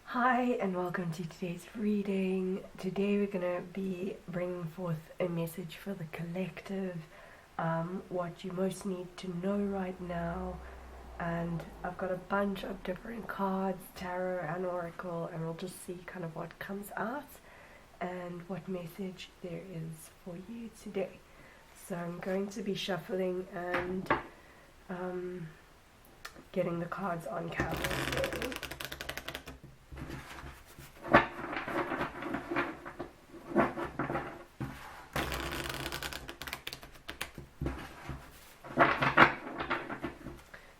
Hi and welcome to today's reading. Today we're going to be bringing forth a message for the collective, what you most need to know right now. And I've got a bunch of different cards, tarot and oracle, and we'll just see kind of what comes out and what message there is for you today. So I'm going to be shuffling and getting the cards on camera today.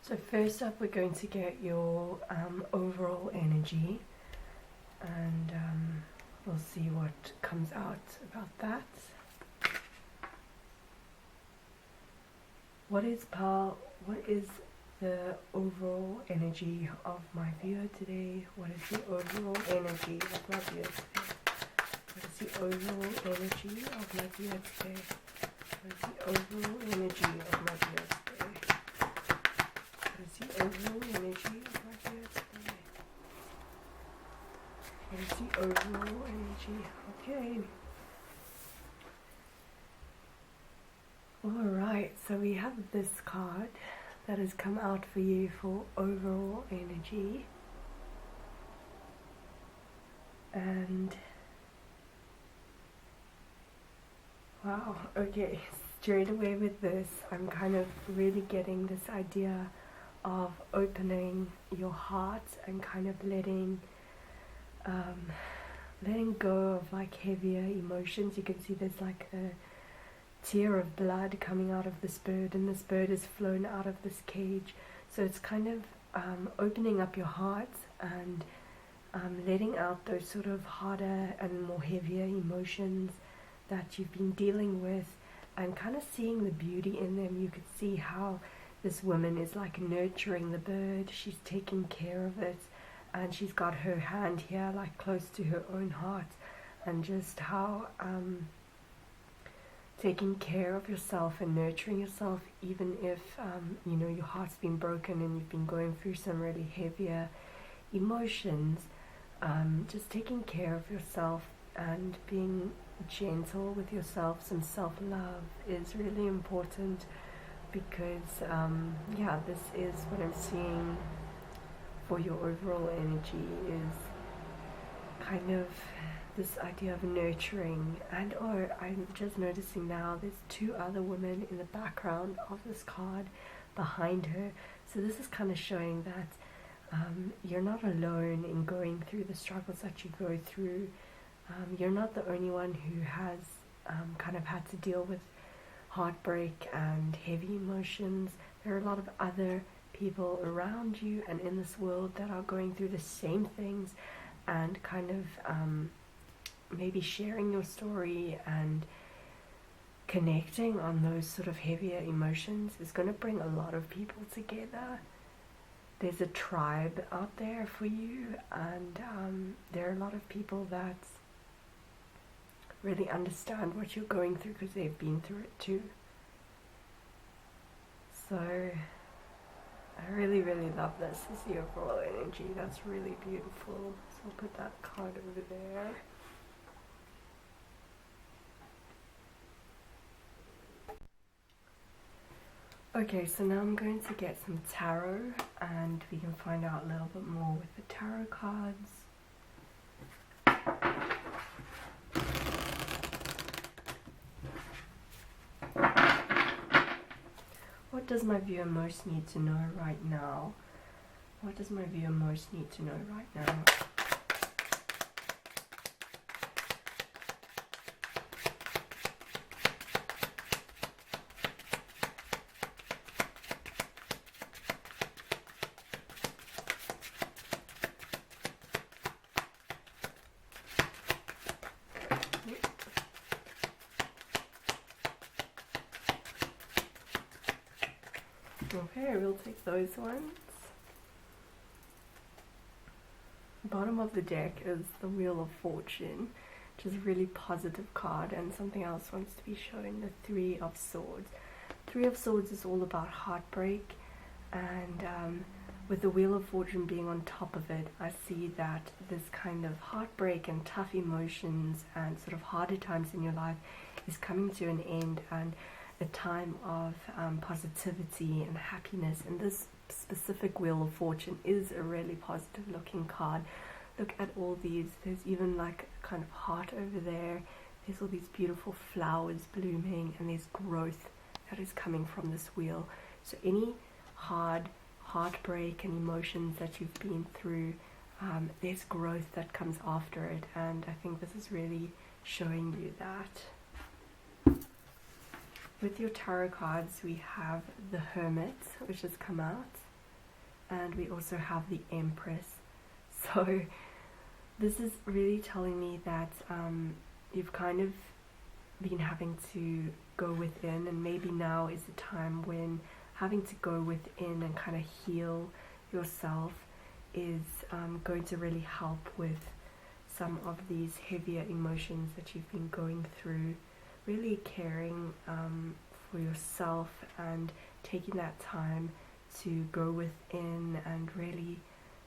So first up, we're going to get your overall energy, and we'll see what comes out about that. What is the overall energy of my viewer today? What is the overall energy of my viewer today? What is the overall energy of my viewer today? What is the overall energy of my viewer today? What is the overall energy of my viewer today? What is the overall energy? Okay. Alright, so we have this card that has come out for you for overall energy. And wow, okay, straight away with this, I'm kind of really getting this idea of opening your heart and kind of letting go of like heavier emotions. You can see there's like a tear of blood coming out of this bird, and this bird is flown out of this cage. So it's kind of opening up your heart and letting out those sort of harder and more heavier emotions that you've been dealing with, and kind of seeing the beauty in them. You could see how this woman is like nurturing the bird. She's taking care of it, and she's got her hand here like close to her own heart, and just how taking care of yourself and nurturing yourself, even if you know, your heart's been broken and you've been going through some really heavier emotions. Just taking care of yourself and being gentle with yourself, some self-love is really important, because yeah, this is what I'm seeing for your overall energy, is kind of this idea of nurturing. And I'm just noticing now there's two other women in the background of this card behind her, so this is kind of showing that you're not alone in going through the struggles that you go through. You're not the only one who has kind of had to deal with heartbreak and heavy emotions. There are a lot of other people around you and in this world that are going through the same things, and kind of maybe sharing your story and connecting on those sort of heavier emotions is going to bring a lot of people together. There's a tribe out there for you, and there are a lot of people that really understand what you're going through because they've been through it too. So I really, really love this. This is the overall energy. That's really beautiful. So I'll put that card over there. Okay, so now I'm going to get some tarot, and we can find out a little bit more with the tarot cards. What does my viewer most need to know right now? What does my viewer most need to know right now? Okay, we'll take those ones. Bottom of the deck is the Wheel of Fortune, which is a really positive card, and something else wants to be shown, the Three of Swords. Three of Swords is all about heartbreak, And with the Wheel of Fortune being on top of it, I see that this kind of heartbreak and tough emotions and sort of harder times in your life is coming to an end, and a time of positivity and happiness. And this specific Wheel of Fortune is a really positive looking card. Look at all these. There's even like a kind of heart over there. There's all these beautiful flowers blooming, and there's growth that is coming from this wheel. So any heartbreak and emotions that you've been through, there's growth that comes after it, and I think this is really showing you that. With your tarot cards, we have the Hermit, which has come out, and we also have the Empress. So this is really telling me that you've kind of been having to go within, and maybe now is the time when having to go within and kind of heal yourself is going to really help with some of these heavier emotions that you've been going through. Really caring for yourself and taking that time to go within and really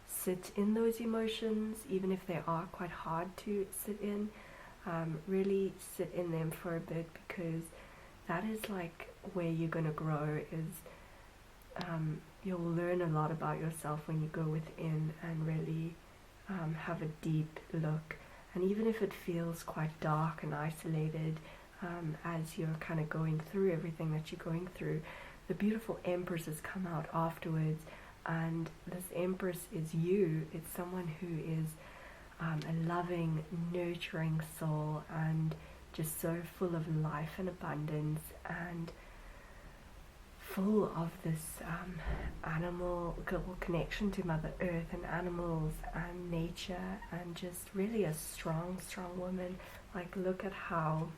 sit in those emotions, even if they are quite hard to sit in. Really sit in them for a bit, because that is like where you're going to grow. You'll learn a lot about yourself when you go within and really have a deep look. And even if it feels quite dark and isolated, as you're kind of going through everything that you're going through, the beautiful Empress has come out afterwards, and this Empress is you. It's someone who is a loving, nurturing soul, and just so full of life and abundance, and full of this animal connection to Mother Earth and animals and nature, and just really a strong woman. Like, look at how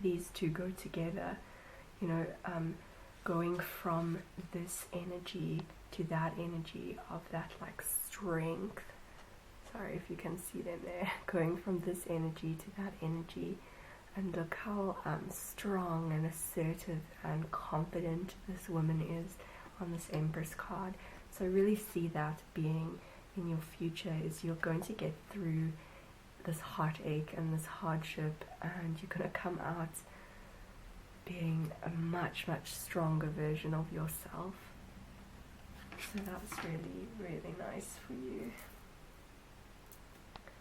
these two go together, you know, going from this energy to that energy of that like strength. Sorry if you can see them there. Going from this energy to that energy, and look how strong and assertive and confident this woman is on this Empress card. So I really see that being in your future, is you're going to get through this heartache and this hardship, and you're going to come out being a much stronger version of yourself. So that's really nice for you.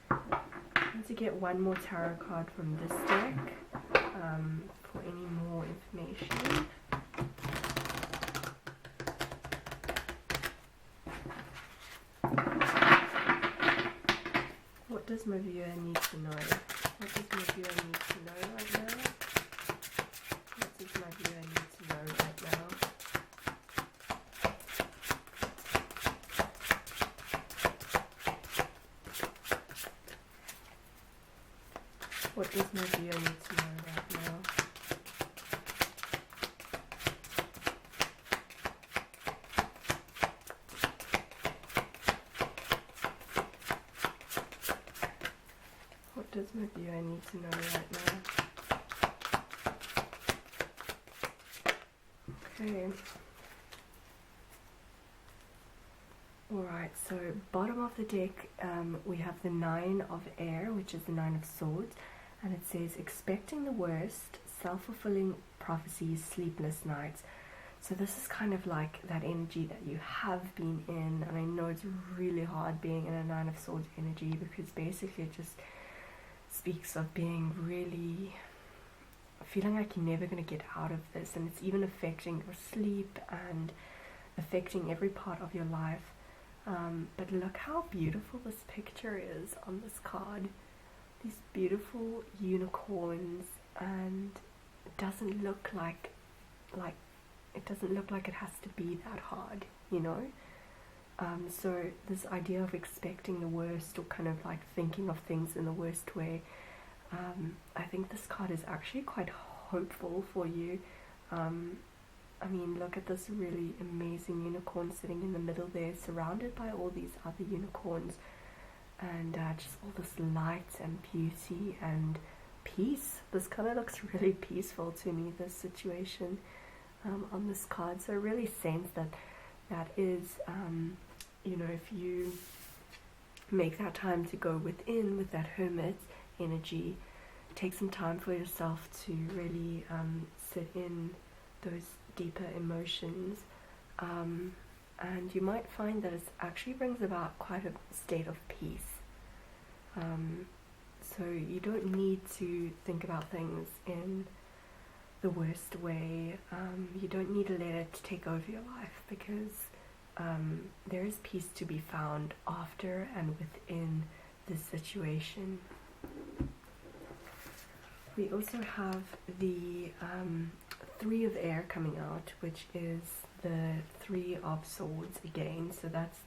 I'm going to get one more tarot card from this deck for any more information. What does my viewer need to know? What does my viewer need to know right now? What does my viewer need to know right now? What does my viewer need to know right now? What does my viewer need to know right now? Okay. Alright, so bottom of the deck, we have the Nine of Air, which is the Nine of Swords. And it says, expecting the worst, self-fulfilling prophecies, sleepless nights. So this is kind of like that energy that you have been in. And I know it's really hard being in a Nine of Swords energy, because basically it just speaks of being really feeling like you're never going to get out of this. And it's even affecting your sleep and affecting every part of your life. But look how beautiful this picture is on this card. These beautiful unicorns, and it doesn't look like it has to be that hard, you know. So this idea of expecting the worst, or kind of like thinking of things in the worst way, I think this card is actually quite hopeful for you. I mean, look at this really amazing unicorn sitting in the middle there, surrounded by all these other unicorns. And just all this light and beauty and peace. This kind of looks really peaceful to me, this situation on this card. So I really sense that That is, you know, if you make that time to go within with that hermit energy, take some time for yourself to really sit in those deeper emotions, and you might find that it actually brings about quite a state of peace. So you don't need to think about things in the worst way. You don't need to let it take over your life, because there is peace to be found after and within this situation. We also have the Three of Air coming out, which is the Three of Swords again. So that's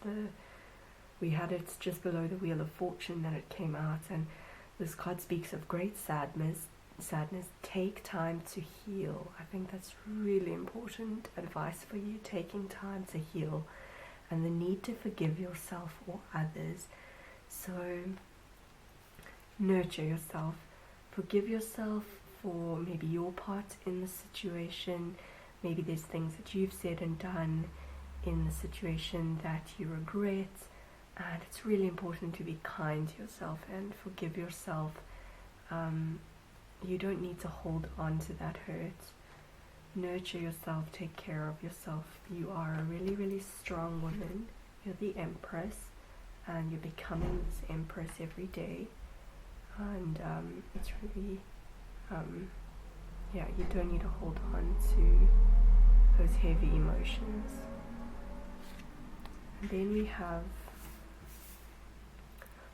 we had it just below the Wheel of Fortune that it came out, and this card speaks of great sadness. Take time to heal. I think that's really important advice for you, taking time to heal, and the need to forgive yourself or others. So nurture yourself, forgive yourself for maybe your part in the situation. Maybe there's things that you've said and done in the situation that you regret, and it's really important to be kind to yourself and forgive yourself. You don't need to hold on to that hurt. Nurture yourself, take care of yourself. You are a really, really strong woman. You're the Empress, and you're becoming this Empress every day. And it's really, yeah, you don't need to hold on to those heavy emotions. And then we have,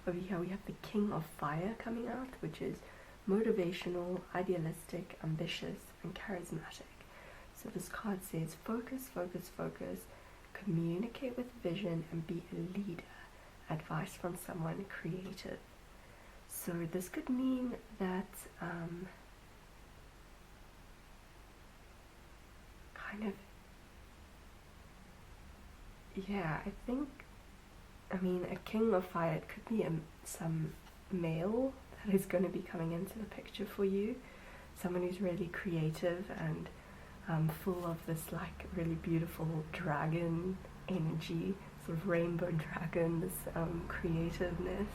over here we have the King of Fire coming out, which is motivational, idealistic, ambitious, and charismatic. So this card says focus, focus, focus, communicate with vision, and be a leader. Advice from someone creative. So this could mean that kind of, yeah, I mean, a King of Fire, it could be some male that is going to be coming into the picture for you, someone who's really creative and full of this like really beautiful dragon energy, sort of rainbow dragon, this creativeness,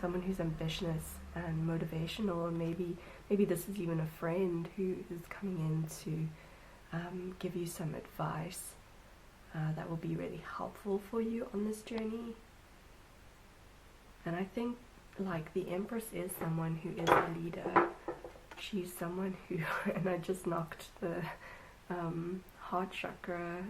someone who's ambitious and motivational, and maybe this is even a friend who is coming in to give you some advice that will be really helpful for you on this journey. And I think like the Empress is someone who is a leader. She's someone who, and I just knocked the heart chakra,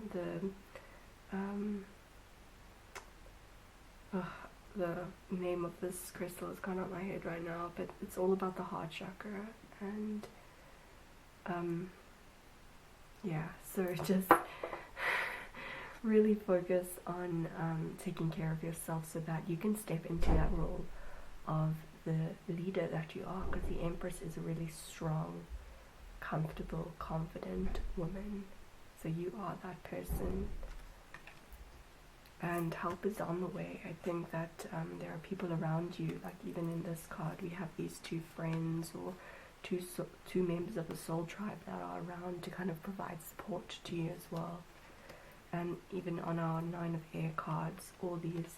the name of this crystal has gone out my head right now, but it's all about the heart chakra. And yeah, so just really focus on taking care of yourself so that you can step into that role of the leader that you are, because the Empress is a really strong, comfortable, confident woman. So you are that person, and help is on the way. I think that there are people around you, like even in this card we have these two friends or two members of the soul tribe that are around to kind of provide support to you as well. And even on our Nine of Air cards, all these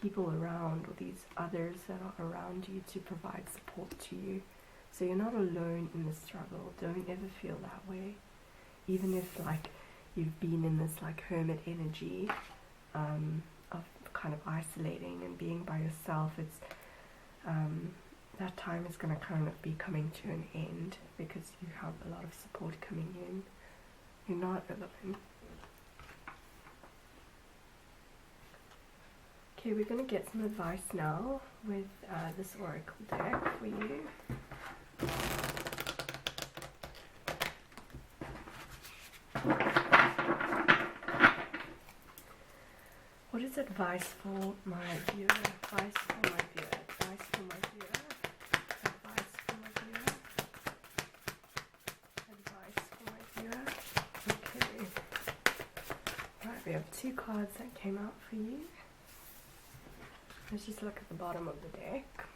people around, or these others that are around you to provide support to you. So you're not alone in the struggle. Don't ever feel that way. Even if like you've been in this like hermit energy of kind of isolating and being by yourself, it's that time is going to kind of be coming to an end, because you have a lot of support coming in. You're not alone. Okay, we're going to get some advice now with this oracle deck for you. What is advice for my viewer? Advice for my viewer. Advice for my viewer. Advice for my viewer. Advice for my viewer. Okay. Right, we have two cards that came out for you. Let's just look at the bottom of the deck.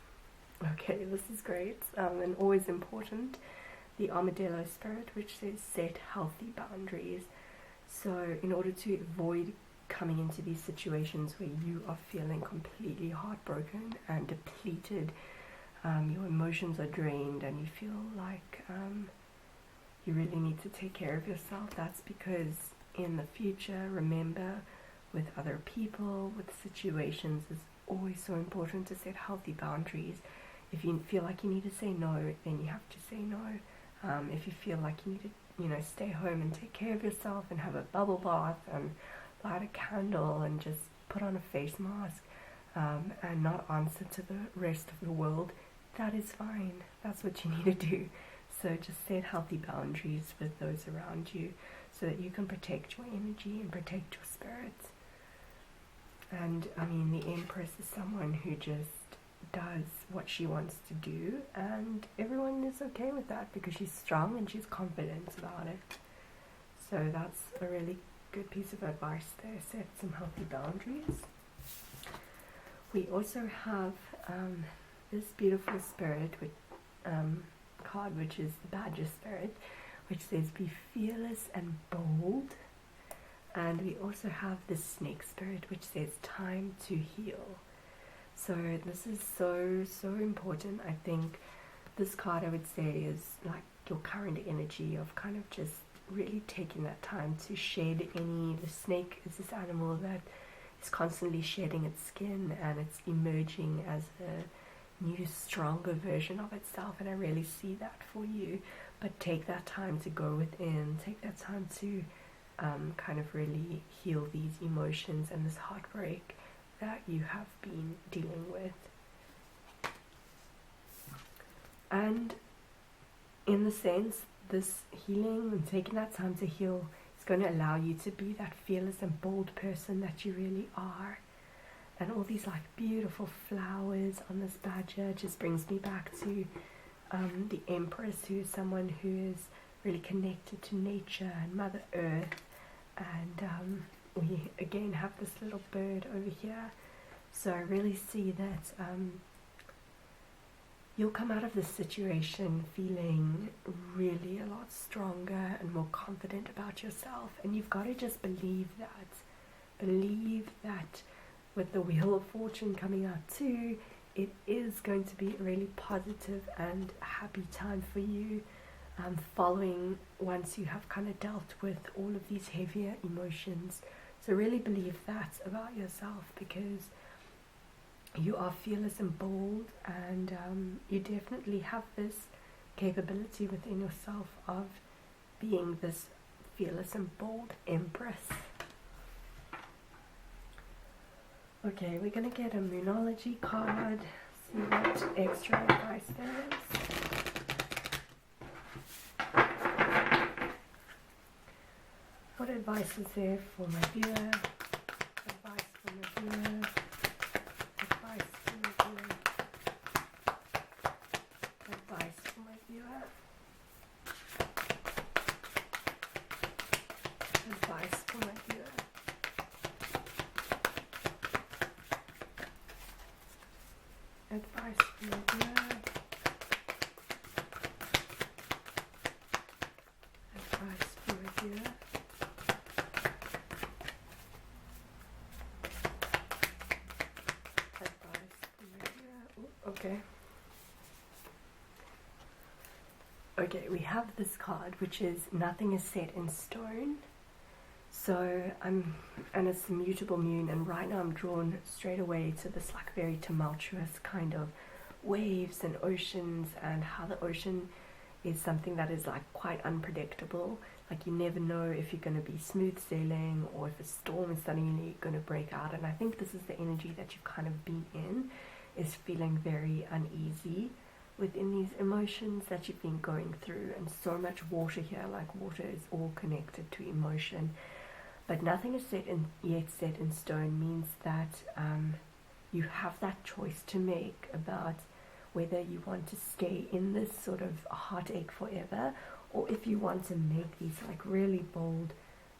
Okay, this is great, and always important. The Armadillo Spirit, which says set healthy boundaries. So in order to avoid coming into these situations where you are feeling completely heartbroken and depleted, your emotions are drained, and you feel like you really need to take care of yourself, that's because in the future, remember, with other people, with situations, it's always so important to set healthy boundaries. If you feel like you need to say no, then you have to say no. If you feel like you need to, stay home and take care of yourself and have a bubble bath and light a candle and just put on a face mask and not answer to the rest of the world, that is fine. That's what you need to do. So just set healthy boundaries with those around you so that you can protect your energy and protect your spirit. And I mean, the Empress is someone who just does what she wants to do, and everyone is okay with that because she's strong and she's confident about it. So that's a really good piece of advice there. Set some healthy boundaries. We also have this beautiful spirit with card, which is the Badger spirit, which says be fearless and bold. And we also have the Snake spirit, which says time to heal. So this is so important. I think this card, I would say, is like your current energy of kind of just really taking that time to shed the snake is this animal that is constantly shedding its skin, and it's emerging as a new, stronger version of itself, and I really see that for you. But take that time to go within, take that time to kind of really heal these emotions and this heartbreak that you have been dealing with. And in the sense, this healing and taking that time to heal is going to allow you to be that fearless and bold person that you really are. And all these like beautiful flowers on this badger just brings me back to the Empress, who is someone who is really connected to nature and Mother Earth. And we again have this little bird over here. So I really see that you'll come out of this situation feeling really a lot stronger and more confident about yourself. And you've got to just believe that. Believe that with the Wheel of Fortune coming out too, it is going to be a really positive and happy time for you, following once you have kind of dealt with all of these heavier emotions. So really believe that about yourself, because you are fearless and bold, and you definitely have this capability within yourself of being this fearless and bold Empress. Okay, we're going to get a Moonology card, see what extra advice there is. What advice is there for my viewer? Advice for my viewer. Advice for my viewer. Advice for my viewer. Advice for my viewer. Advice for my viewer. Advice for my viewer. Okay, we have this card, which is nothing is set in stone. So and it's a mutable moon, and right now I'm drawn straight away to this like very tumultuous kind of waves and oceans, and how the ocean is something that is like quite unpredictable. Like you never know if you're going to be smooth sailing or if a storm is suddenly going to break out. And I think this is the energy that you've kind of been in, is feeling very uneasy within these emotions that you've been going through. And so much water here, like water is all connected to emotion. But nothing is yet set in stone means that you have that choice to make about whether you want to stay in this sort of heartache forever, or if you want to make these like really bold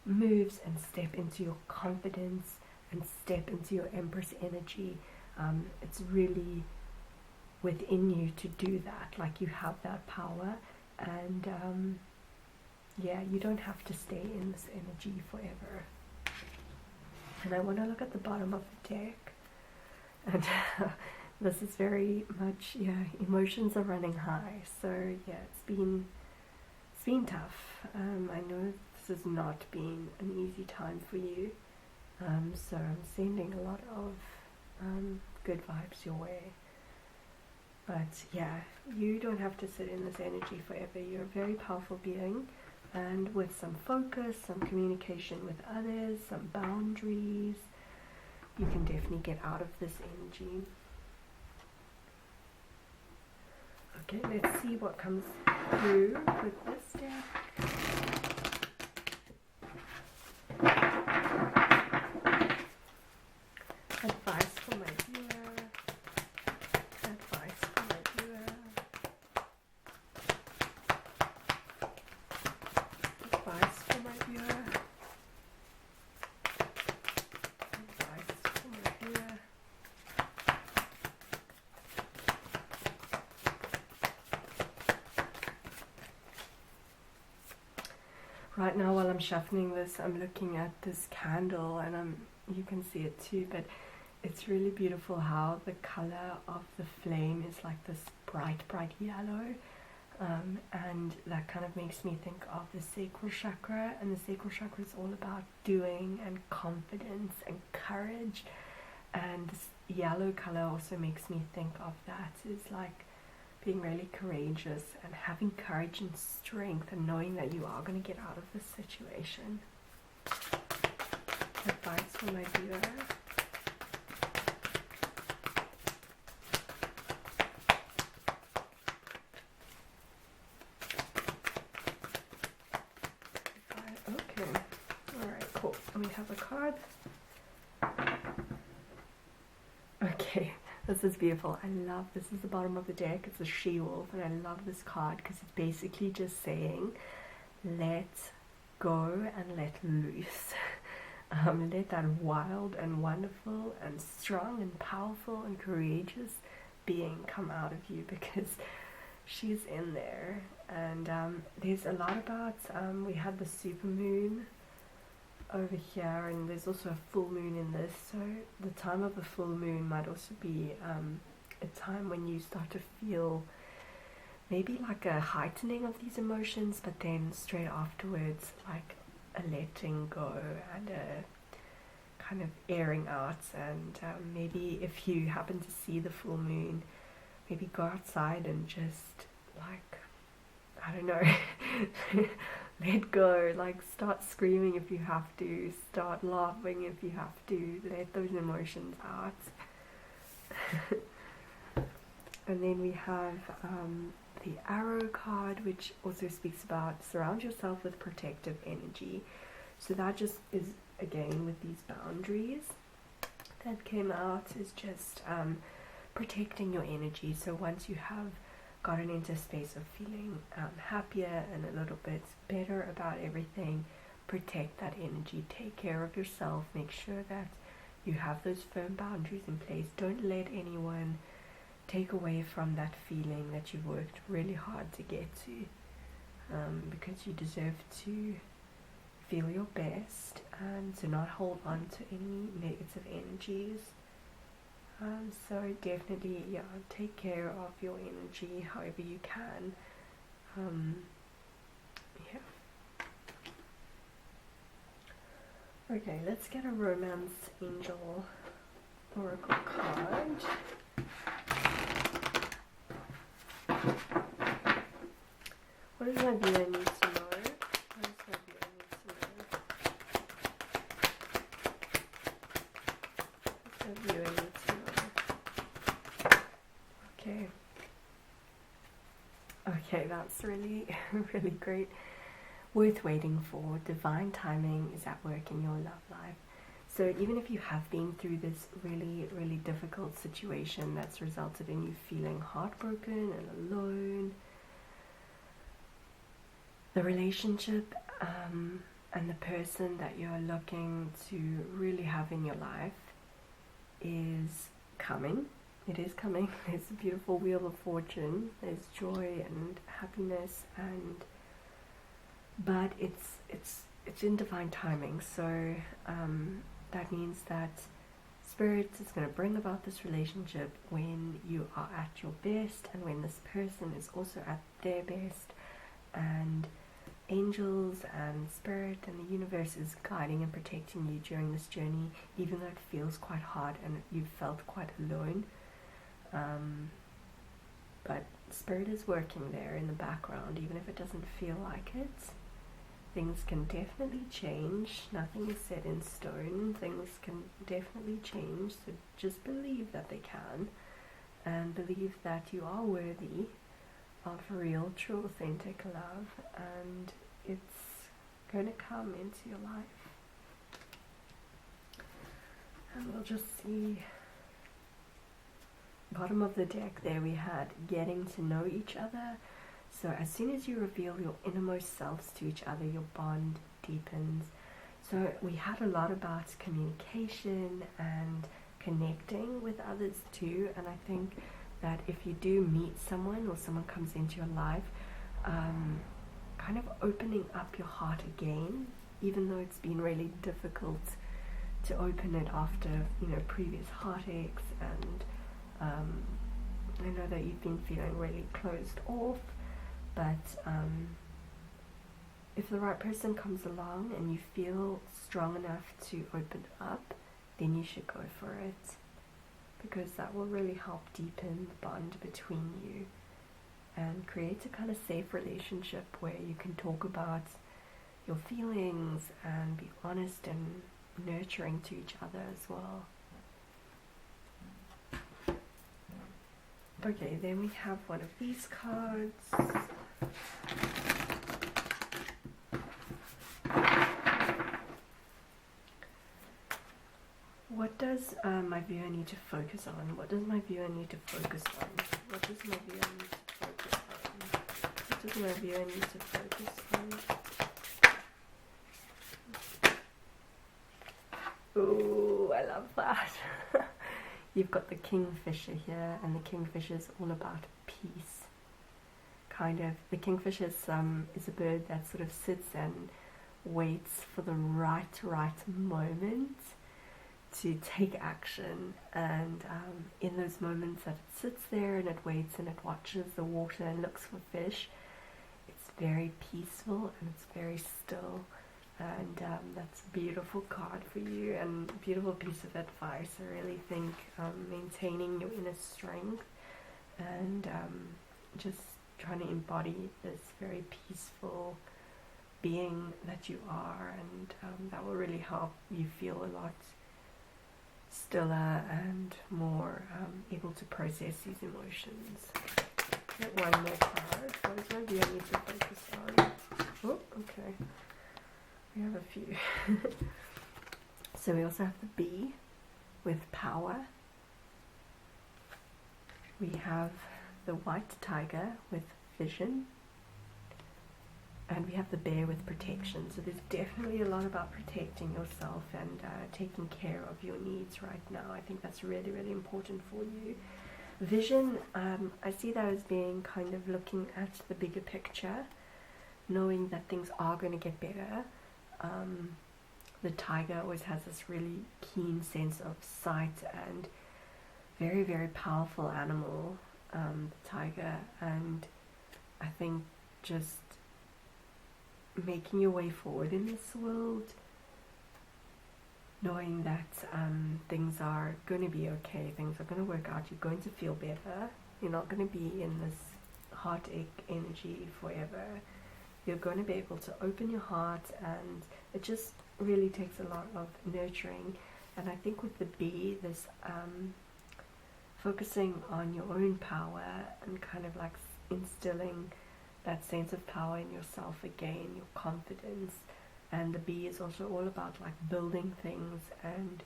moves and step into your confidence and step into your Empress energy. It's really within you to do that. Like you have that power, and yeah, you don't have to stay in this energy forever. And I want to look at the bottom of the deck, and this is very much, yeah, emotions are running high. So yeah, it's been tough. I know this has not been an easy time for you. So I'm sending a lot of good vibes your way. But yeah, you don't have to sit in this energy forever. You're a very powerful being, and with some focus, some communication with others, some boundaries, you can definitely get out of this energy. Okay, let's see what comes through with this deck. Advice for my viewer. Advice for my viewer. Advice for my viewer. Advice for my viewer. Right now, while I'm shuffling this, I'm looking at this candle, and you can see it too, but it's really beautiful how the color of the flame is like this bright yellow, and that kind of makes me think of the sacral chakra, and the sacral chakra is all about doing and confidence and courage, and this yellow color also makes me think of that is like being really courageous and having courage and strength and knowing that you are going to get out of this situation. Advice for my viewer. Okay, alright, cool. And we have a card. Okay. This is beautiful. I love this. Is the bottom of the deck. It's a she-wolf, and I love this card because it's basically just saying, let go and let loose. Let that wild and wonderful and strong and powerful and courageous being come out of you, because she's in there. And there's a lot about, we had the supermoon over here, and there's also a full moon in this, so the time of the full moon might also be a time when you start to feel maybe like a heightening of these emotions, but then straight afterwards like a letting go and a kind of airing out. And maybe if you happen to see the full moon, maybe go outside and just like, I don't know, let go, like start screaming if you have to, start laughing if you have to, let those emotions out. And then we have the arrow card, which also speaks about surround yourself with protective energy. So that just is, again, with these boundaries that came out, is just protecting your energy. So once you have gotten into a space of feeling happier and a little bit better about everything, protect that energy, take care of yourself, make sure that you have those firm boundaries in place. Don't let anyone take away from that feeling that you've worked really hard to get to, because you deserve to feel your best and to not hold on to any negative energies. So definitely, yeah, take care of your energy however you can. Yeah. Okay, let's get a romance angel oracle card. What does my viewer need to know? What does my viewer need to know? What does my viewer need to know? Okay. Okay, that's really, really great. Worth waiting for. Divine timing is at work in your love life. So even if you have been through this really, really difficult situation that's resulted in you feeling heartbroken and alone, the relationship and the person that you're looking to really have in your life is coming. It is coming. There's a beautiful wheel of fortune. There's joy and happiness and but it's in divine timing. So that means that Spirit is going to bring about this relationship when you are at your best and when this person is also at their best, and angels and Spirit and the universe is guiding and protecting you during this journey, even though it feels quite hard and you've felt quite alone. But Spirit is working there in the background, even if it doesn't feel like it. Things can definitely change. Nothing is set in stone. Things can definitely change. So just believe that they can, and believe that you are worthy of real, true, authentic love, and it's going to come into your life. And we'll just see. Bottom of the deck there we had getting to know each other. So as soon as you reveal your innermost selves to each other, your bond deepens. So we had a lot about communication and connecting with others too, and I think that if you do meet someone or someone comes into your life, kind of opening up your heart again, even though it's been really difficult to open it after, you know, previous heartaches, and I know that you've been feeling really closed off, but if the right person comes along and you feel strong enough to open up, then you should go for it, because that will really help deepen the bond between you and create a kind of safe relationship where you can talk about your feelings and be honest and nurturing to each other as well. Okay, then we have one of these cards. What does my viewer need to focus on? What does my viewer need to focus on? What does my viewer need to focus on? What does my viewer need to focus on? Ooh, I love that. You've got the kingfisher here, and the kingfisher is all about peace. Kind of, the kingfisher is a bird that sort of sits and waits for the right moment to take action, and in those moments that it sits there and it waits and it watches the water and looks for fish, it's very peaceful and it's very still, and that's a beautiful card for you and a beautiful piece of advice. I really think maintaining your inner strength and just trying to embody this very peaceful being that you are, and that will really help you feel a lot stiller and more able to process these emotions. Get one more card. What does my viewer need to focus on? Oh, okay. We have a few. So we also have the bee with power. We have the white tiger with vision. And we have the bear with protection. So there's definitely a lot about protecting yourself and taking care of your needs right now. I think that's really, really important for you. Vision, I see that as being kind of looking at the bigger picture, knowing that things are going to get better. The tiger always has this really keen sense of sight and very, very powerful animal, the tiger. And I think just making your way forward in this world, knowing that things are going to be okay, things are going to work out, you're going to feel better, you're not going to be in this heartache energy forever, you're going to be able to open your heart, and it just really takes a lot of nurturing. And I think with the bee, this focusing on your own power and kind of like instilling that sense of power in yourself again, your confidence. And the bee is also all about like building things and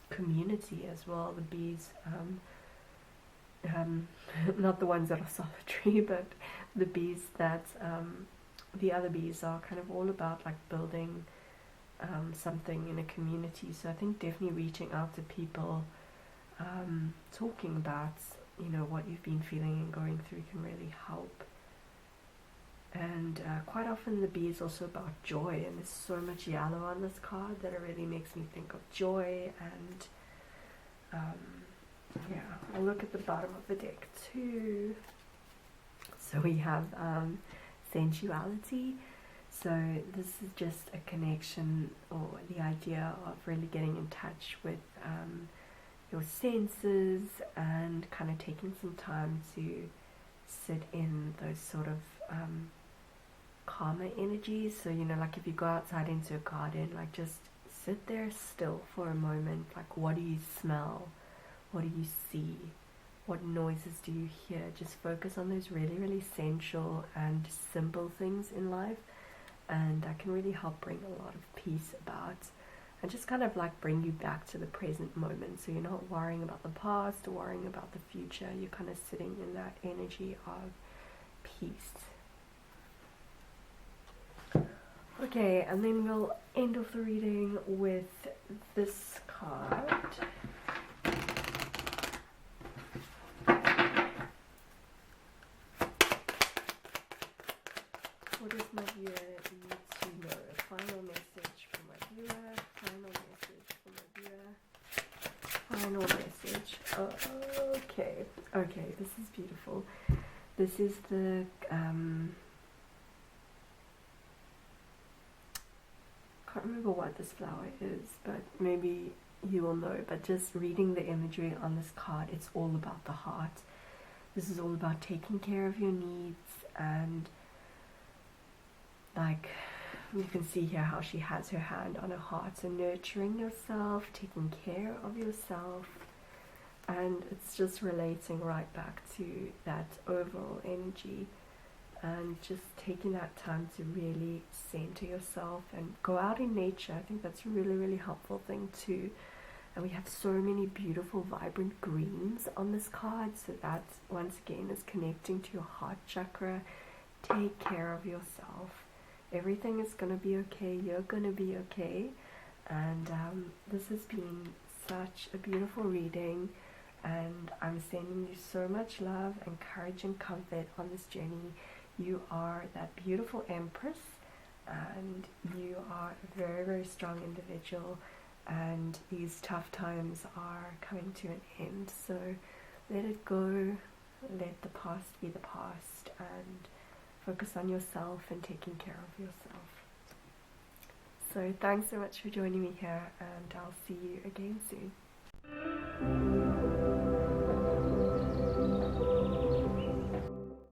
community as well. The bees, not the ones that are solitary, but the bees that the other bees are kind of all about like building something in a community. So I think definitely reaching out to people, talking about, you know, what you've been feeling and going through can really help. And quite often the B is also about joy, and there's so much yellow on this card that it really makes me think of joy. And yeah, I'll look at the bottom of the deck too. So we have sensuality. So this is just a connection, or the idea of really getting in touch with your senses and kind of taking some time to sit in those sort of calmer energies. So, you know, like if you go outside into a garden, like just sit there still for a moment. Like, what do you smell? What do you see? What noises do you hear? Just focus on those really, really sensual and simple things in life, and that can really help bring a lot of peace about, and just kind of like bring you back to the present moment. So you're not worrying about the past or worrying about the future. You're kind of sitting in that energy of peace. Okay, and then we'll end off the reading with this card. What does my viewer need to know? Final message for my viewer. Final message for my viewer. Final message. Oh, okay. Okay, this is beautiful. This is the can't remember what this flower is, but maybe you will know. But just reading the imagery on this card, it's all about the heart. This is all about taking care of your needs, and like you can see here how she has her hand on her heart. So nurturing yourself, taking care of yourself, and it's just relating right back to that overall energy, and just taking that time to really center yourself and go out in nature. I think that's a really, really helpful thing too. And we have so many beautiful vibrant greens on this card, so that once again is connecting to your heart chakra. Take care of yourself. Everything is going to be okay. You're going to be okay. And this has been such a beautiful reading, and I'm sending you so much love and courage and comfort on this journey. You are that beautiful Empress, and you are a very, very strong individual, and these tough times are coming to an end. So let it go, let the past be the past, and focus on yourself and taking care of yourself. So thanks so much for joining me here, and I'll see you again soon.